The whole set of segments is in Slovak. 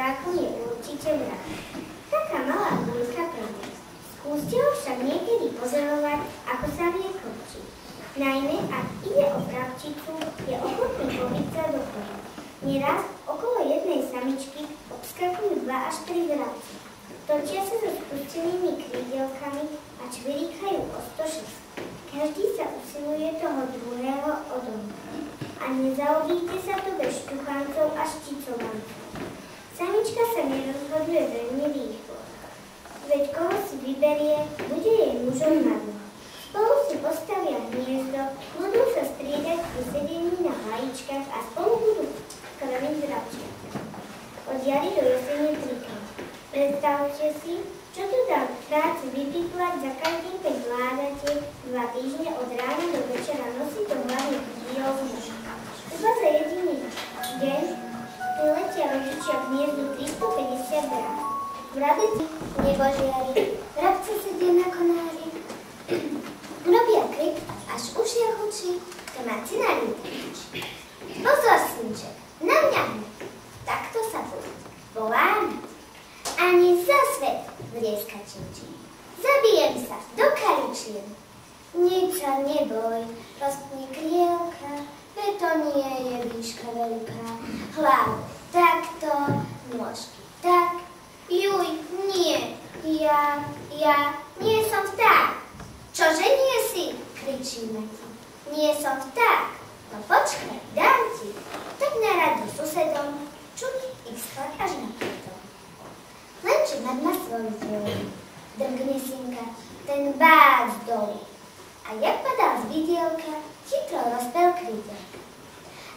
zákon je určite mravný. Taká malá búľka prejde. Skúste ho však niekedy pozorovať, ako sa vie kopčiť. Najmä, ak ide o pravčicu, je ochotný pobiť sa do kola. Neraz okolo jednej samičky obskakujú 2 až 3 vrabce. Točia sa so spustenými krídelkami a čviríkajú o 106. Každý sa usiluje toho druhého odomknúť. A nezaobíde sa to bez šťuchancov a šticovancov. Samička sa nerozhoduje veľmi rýchlo. Veď koho si vyberie, bude jej mužom na dno. Spolu si postavia hniezdo, budú sa striedať pri sedení na vajíčkach a spolu budú krmiť vrabčiatka. Od jary do jesene 3-krát. Predstavte si, čo to dá práci vypiplať, za každý keď vládate 2 týždne od rána do večera nosiť do hlavných krílov muža. Iba za jediný deň priletia rodičia k hniezdu 350 grám. Vrabec nebožiari, vrabce sedia na konári, robia krik, až ušia hučí, to má cinári tričí. Pozor, synček, na mňa hneď, takto sa volám. Ani za svet, vrieska činčí. Zabijem sa do karičien. Nič sa neboj, rozpni krielka, veď to nie je výška veľká. Hlavu takto, nôžky tak. Juj, nie, ja nie som vták. Čože nie si, kričíme ti. Nie som vták, no počkaj, dám ti. Tak na radu susedom, čuť ich schvať až na pôdom. Lenže nad ma svoju vôľu, drgne synka, ten bác dolu. A jak padal z vidielka, chytro rozpel krídel.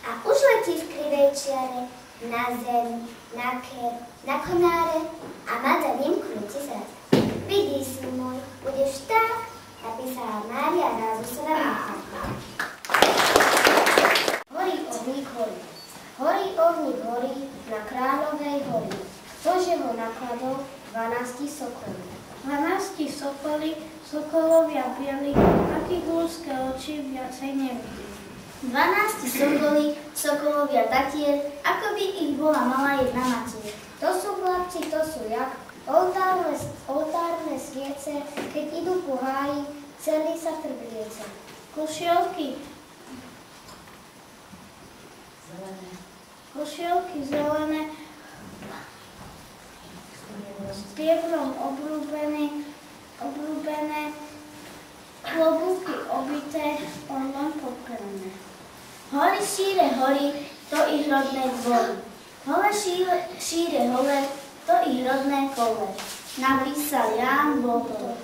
A už letí v krivej čiare, na zem, na ker, na konáre a má za ním krúti zraz. Vidí, syn môj, budeš vták, napísala Mária Rázusová Michalková. Horí ohník horí. Horí ohník horí na Kráľovej horí. Ktože ho nakladol 12 sokolí. 12 sokolí, sokolovia bieli, takých ľudské oči viacej nevidí. 12 sokolí, sokolovia tatier, ako by ich bola malá jedna matier. To sú chlapci, to sú jak oltárne sviece, keď idú po háji, celý sa trbliece. Košielky zelené, striebrom oblúbené, klobúky obité, orlom pokrmené. Hory šíre hory, to ich rodné dvory. Hole šíre hole, to ich rodné kole. Napísal Ján Botov.